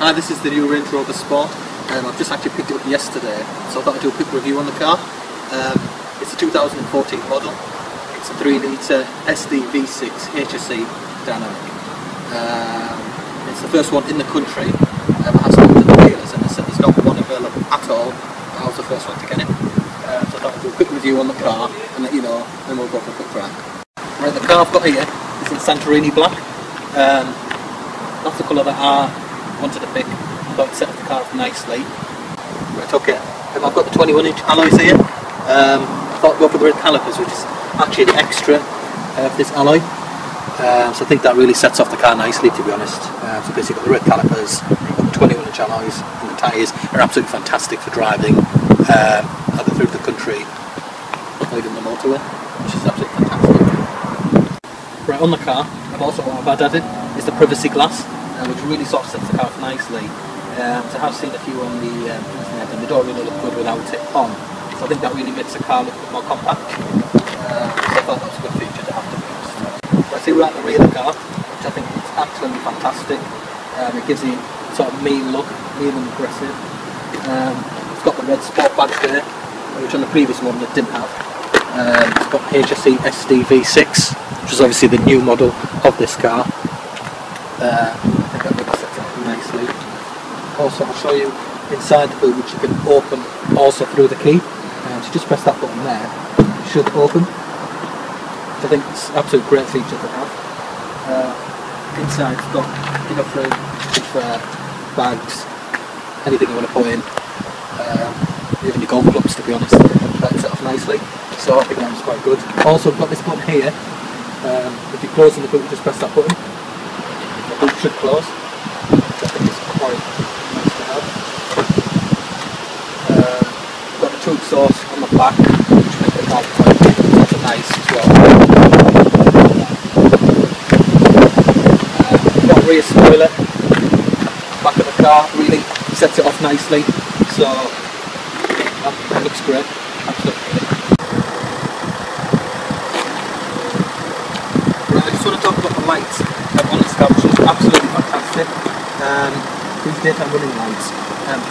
Hi, this is the new Range Rover Sport. I've just actually picked it up yesterday, so I thought I'd do a quick review on the car. It's a 2014 model. It's a 3-litre SD V6 HSE dynamic. It's the first one in the country. It has come to the dealers, and there's not one available at all. I was the first one to get it. So I thought I'd do a quick review on the car and let you know, and we'll go for a quick drive. Right, the car I've got here is in Santorini black. That's the colour that I wanted to pick. I thought it set up the car up nicely. Right, okay. I've got the 21-inch alloys here. I thought I'd go for the red calipers, which is actually the extra of this alloy. So I think that really sets off the car nicely, to be honest. So basically you've got the red calipers, you've got the 21-inch alloys, and the tyres are absolutely fantastic for driving either through the country or even the motorway, which is absolutely fantastic. Right, on the car, what I've added is the privacy glass, which really sort of sets the car off nicely. So I have seen a few on the internet, and they don't really look good without it on. So I think that really makes the car look a bit more compact. So I thought that was a good feature to have, to be honest. Right, see, we're at the rear of the car, which I think is absolutely fantastic. It gives the sort of mean look, mean and aggressive. It's got the red sport badge there, which on the previous one it didn't have. It's got HSE SD V6, which is obviously the new model of this car. I think that really sets it up nicely. Also, I'll show you inside the boot, which you can open also through the key. So just press that button there, it should open. So I think it's an absolute great feature to have. Inside it's got enough room for bags, anything you want to put in, even your golf clubs, to be honest. That set off nicely, so I think that was quite good. Also, I've got this button here. If you're closing the boot, just press that button. The boot should close, which I think is quite nice to have. Got the trunk source on the back, which makes the car quite nice as well. Got a rear spoiler, back of the car, really sets it off nicely, so that looks great, absolutely. Right, I just want to talk about the lights on this car, which is absolutely fantastic. These daytime running lights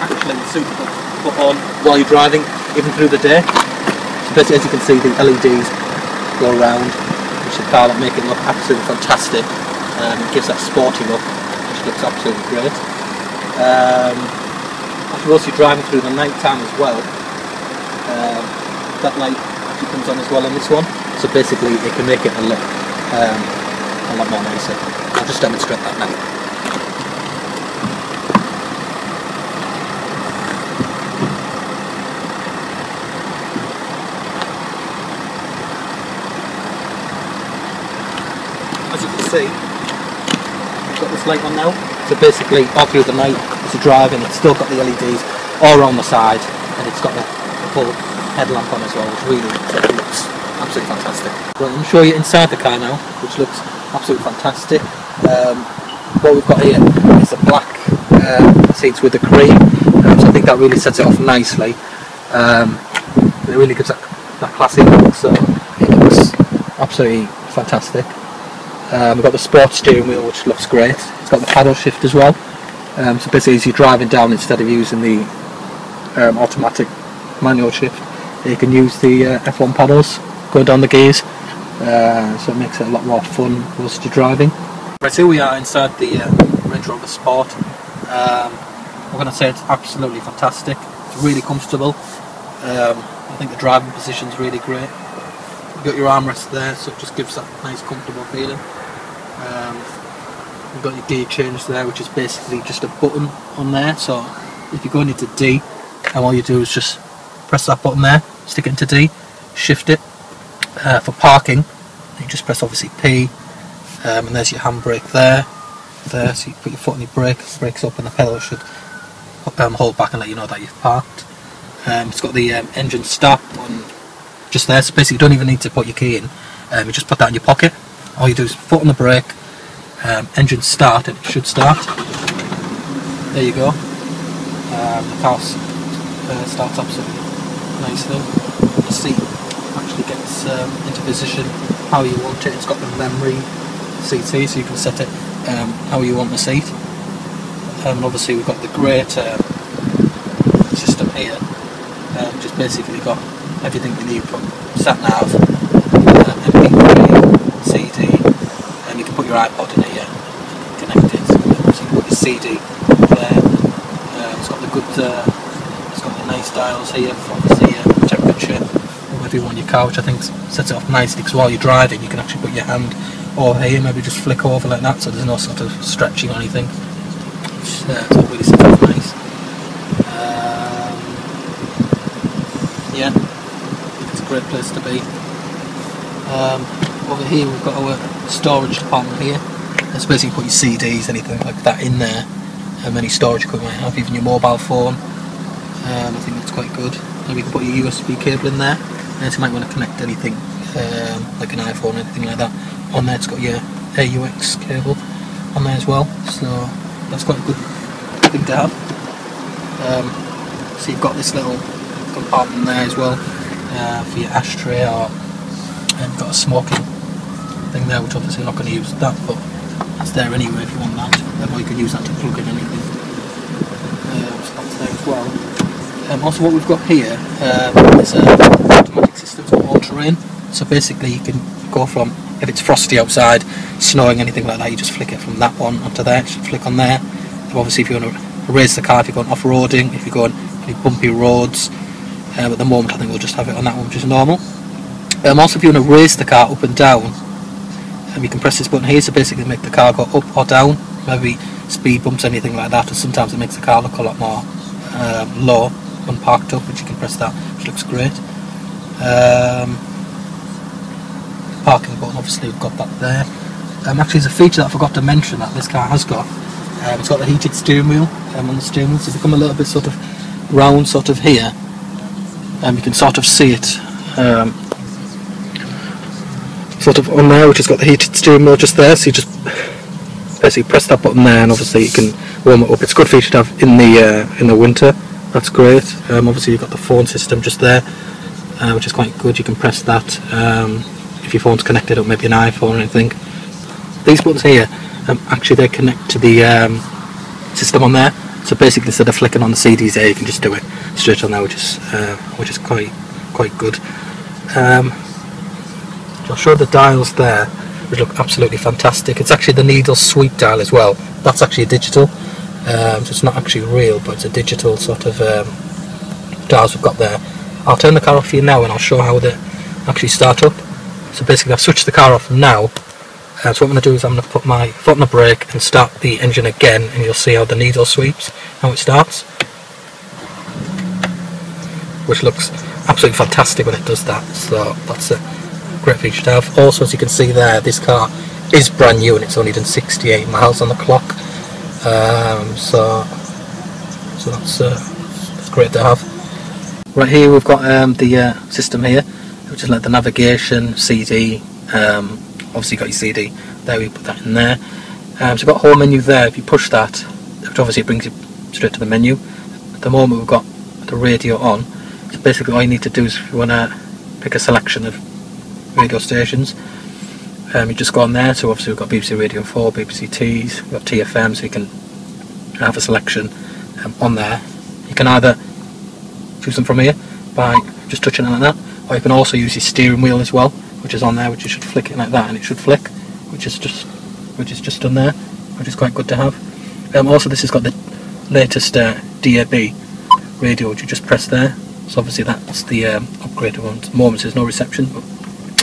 actually suitable to put on while you're driving, even through the day. So basically, as you can see, the LEDs go around, which the car make it look absolutely fantastic. It gives that sporty look, which looks absolutely great. After also driving through the night time as well, that light actually comes on as well on this one. So basically, it can make it a look a lot more nicer. I'll just demonstrate that now. As you can see, we've got this light on now. So basically, all through the night, as you're driving, it's still got the LEDs all around the side, and it's got the full headlamp on as well, which really looks absolutely fantastic. Well, I'm show you inside the car now, which looks absolutely fantastic. What we've got here is the black seats with the cream, so I think that really sets it off nicely. It really gives that classy look, so it looks absolutely fantastic. We've got the sport steering wheel, which looks great. It's got the paddle shift as well. So basically, as you're driving down, instead of using the automatic manual shift, you can use the F1 paddles going down the gears. So it makes it a lot more fun whilst you're driving. Right, here we are inside the Range Rover Sport. I'm going to say it's absolutely fantastic. It's really comfortable. I think the driving position is really great. You've got your armrest there, so it just gives that nice comfortable feeling. You've got your gear change there, which is basically just a button on there. So if you're going into D, and all you do is just press that button there, stick it into D, shift it. For parking, you just press obviously P, and there's your handbrake there. So you put your foot on your brake, brakes up, and the pedal should hold back and let you know that you've parked. It's got the engine start button just there, so basically you don't even need to put your key in. You just put that in your pocket. All you do is foot on the brake, engine start, and it should start. There you go. The car starts absolutely nicely. The seat actually gets into position how you want it. It's got the memory seat here, so you can set it how you want the seat. And obviously we've got the great system here, which has basically got everything you need from sat nav, MP3, CD, and you can put your iPod in here, connect it. So you can put your CD there. It's got the good, it's got the nice dials here for obviously temperature, whatever you want your car, which I think sets it off nicely, because while you're driving you can actually put your hand over here, maybe just flick over like that, so there's no sort of stretching or anything, which it's really sets off nice. Yeah, it's a great place to be. Over here we've got our storage department here. That's basically put your CDs, anything like that in there, and any storage equipment you have, even your mobile phone. I think that's quite good. And you can put your USB cable in there, and you might want to connect anything like an iPhone or anything like that on there. It's got your AUX cable on there as well, so that's quite a good thing to have. So you've got this little compartment there as well for your ashtray, or and you've got a smoking thing there, which obviously you're not going to use that, but that's there anyway if you want that, or you can use that to plug in anything. So that's there as well. Also what we've got here is an automatic system for all terrain, so basically you can go from, if it's frosty outside, snowing, anything like that, you just flick it from that one onto there, just flick on there. So obviously if you want to raise the car, if you're going off-roading, if you're going any bumpy roads, at the moment I think we'll just have it on that one, which is normal. Also if you want to raise the car up and down, you can press this button here, so basically make the car go up or down, maybe speed bumps, anything like that, and sometimes it makes the car look a lot more low when parked up, which you can press that, which looks great. Parking button, obviously we've got that there. Actually there's a feature that I forgot to mention that this car has got. It's got the heated steering wheel on the steering wheel, so if you come a little bit sort of round sort of here, you can sort of see it sort of on there, which has got the heated steering wheel just there, so you just basically press that button there and obviously you can warm it up. It's a good feature to have in the winter, that's great. Obviously you've got the phone system just there, which is quite good. You can press that if your phone's connected up, maybe an iPhone or anything. These buttons here, actually they connect to the system on there, so basically instead of flicking on the CDs there, you can just do it straight on there, which is quite good. I'll show the dials there, which look absolutely fantastic. It's actually the needle sweep dial as well. That's actually digital, so it's not actually real, but it's a digital sort of dials we've got there. I'll turn the car off for you now and I'll show how they actually start up. So basically I've switched the car off now, so what I'm going to do is I'm going to put my foot on the brake and start the engine again, and you'll see how the needle sweeps, how it starts, which looks absolutely fantastic when it does that. So that's a great feature to have. Also, as you can see there, this car is brand new and it's only done 68 miles on the clock, so that's great to have. Right here we've got the system here, which is like the navigation, CD, obviously you've got your CD there, we put that in there. So we've got a home menu there. If you push that, which obviously brings you straight to the menu. At the moment we've got the radio on, so basically all you need to do is, if you want to pick a selection of radio stations, you just go on there. So obviously we've got BBC Radio 4, BBC Tees, we've got TFM, so you can have a selection on there. You can either choose them from here by just touching it like that, or you can also use your steering wheel as well, which is on there, which you should flick it like that and it should flick, which is just done there, which is quite good to have. Also this has got the latest DAB radio, which you just press there, so obviously that's the upgraded one. At the moment there's no reception, but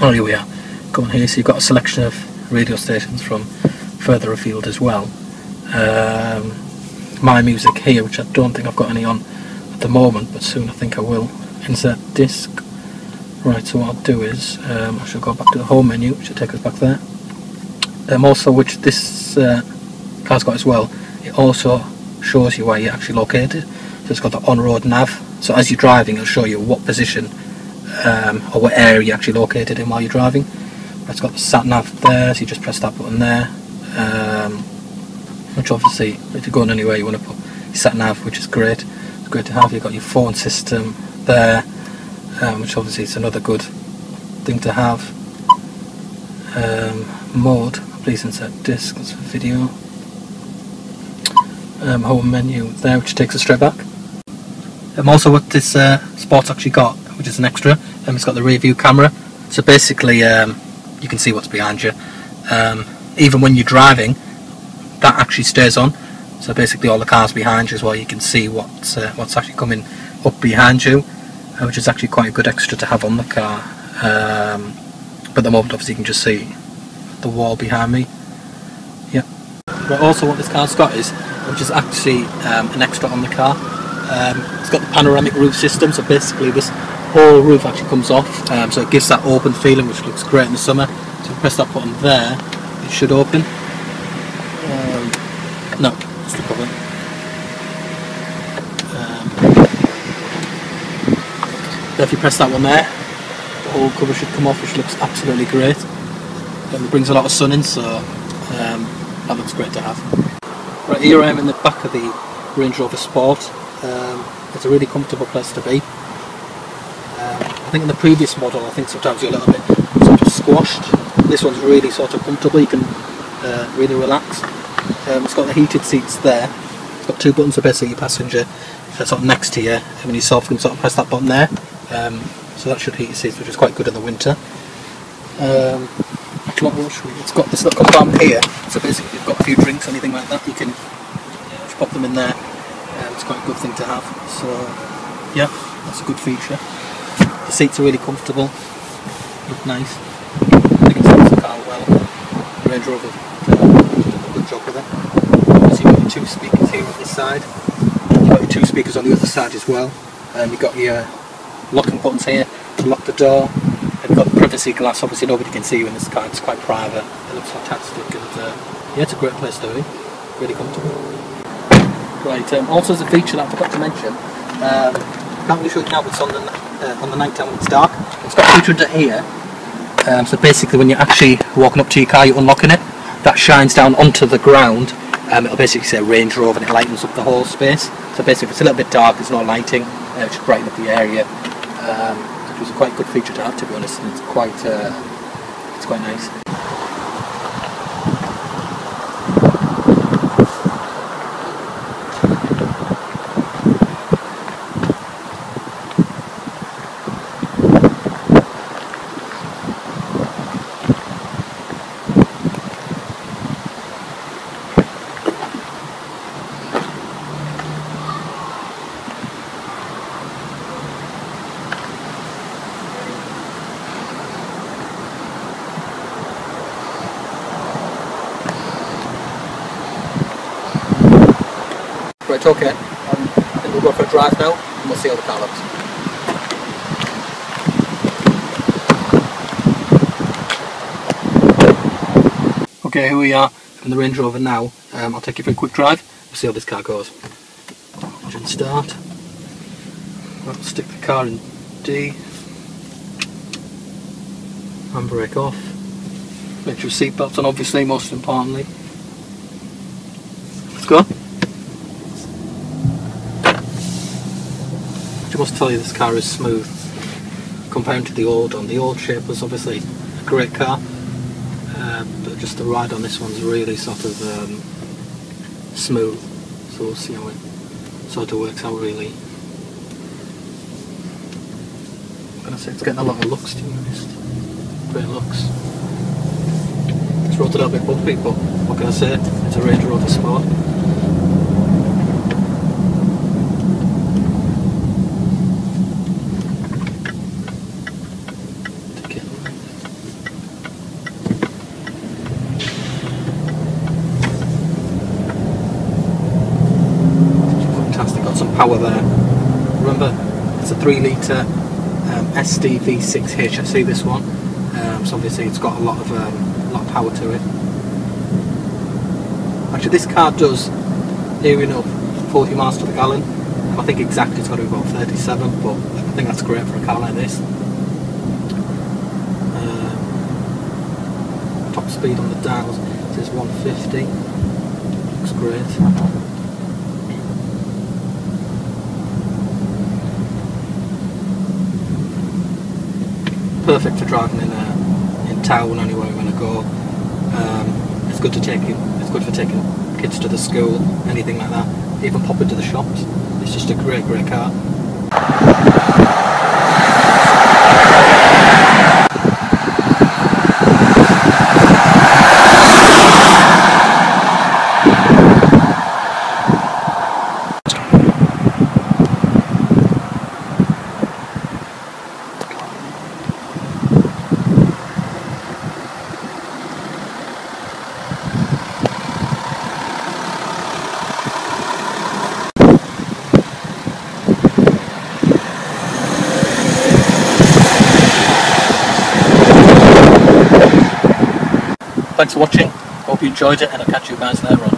oh, here we are. Go on here, so you've got a selection of radio stations from further afield as well. My music here, which I don't think I've got any on at the moment, but soon I think I will. Insert disc. Right, so what I'll do is I shall go back to the home menu, which will take us back there. Also, which this car's got as well, it also shows you where you're actually located. So it's got the on-road nav, so as you're driving it'll show you what position or what area you're actually located in while you're driving. It's got the sat nav there, so you just press that button there, which obviously if you're going anywhere you want to put your sat nav, which is great. It's great to have. You've got your phone system there, which obviously is another good thing to have. Mode, please insert disc, that's for video. home menu there, which takes us straight back. Also what this Sport's actually got, which is an extra, it's got the rear view camera, so basically you can see what's behind you. Even when you're driving, that actually stays on, so basically all the cars behind you as well, you can see what's actually coming up behind you, which is actually quite a good extra to have on the car. But at the moment obviously you can just see the wall behind me. Yeah. But also what this car's got is, which is actually an extra on the car, it's got the panoramic roof system, so basically this whole roof actually comes off, so it gives that open feeling which looks great in the summer. So if you press that button there, it should open. No, that's the cover. If you press that one there, the whole cover should come off, which looks absolutely great. It brings a lot of sun in, so that looks great to have. Right, here I am in the back of the Range Rover Sport. It's a really comfortable place to be. I think in the previous model, I think sometimes you're a little bit sort of squashed. This one's really sort of comfortable, you can really relax. It's got the heated seats there. It's got 2 buttons, so basically your passenger sort of next to you, and when yourself can sort of press that button there. So that should heat your seats, which is quite good in the winter. It's got this little compartment here, so basically if you've got a few drinks, anything like that, you can just pop them in there. It's quite a good thing to have, so yeah, that's a good feature. The seats are really comfortable, look nice. I think it fits the car well. The Range Rover did a good job with it. So you've got your 2 speakers here on this side, you've got your 2 speakers on the other side as well. You've got your locking buttons here to lock the door. You've got the privacy glass, obviously nobody can see you in this car, it's quite private, it looks fantastic, and yeah, it's a great place to be, really comfortable. Right, also as a feature that I forgot to mention, can't really show you now, but it's on the night time when it's dark. It's got a feature under here, so basically when you're actually walking up to your car, you're unlocking it, that shines down onto the ground, it'll basically say Range Rover and it lightens up the whole space. So basically if it's a little bit dark, there's no lighting, it should brighten up the area. Which is a quite good feature to have, to be honest, and it's quite nice. Right, okay, I think we'll go for a drive now and we'll see how the car looks. Okay, here we are in the Range Rover now. I'll take you for a quick drive, we'll see how this car goes. Engine start. I'll stick the car in D. Handbrake off. Make sure seatbelt's on, obviously, most importantly. Let's go. I must tell you, this car is smooth compared to the old one. The old shape was obviously a great car, but just the ride on this one's really sort of smooth, so we'll see how it sort of works out really. I'm going to say it's getting a lot of looks, to be honest. Great looks. It's rolled a little bit bumpy, but what can I say, it's a Range Rover Sport. Power there. Remember, it's a 3 litre SD V6 HSE, this one, so obviously it's got a lot of power to it. Actually, this car does near enough 40 miles to the gallon. I think exactly it's got to be about 37, but I think that's great for a car like this. Top speed on the dials says 150. Looks great. Perfect for driving in town, anywhere you want to go. It's good for taking kids to the school, anything like that. Even pop into the shops. It's just a great car. Thanks for watching, hope you enjoyed it, and I'll catch you guys later on.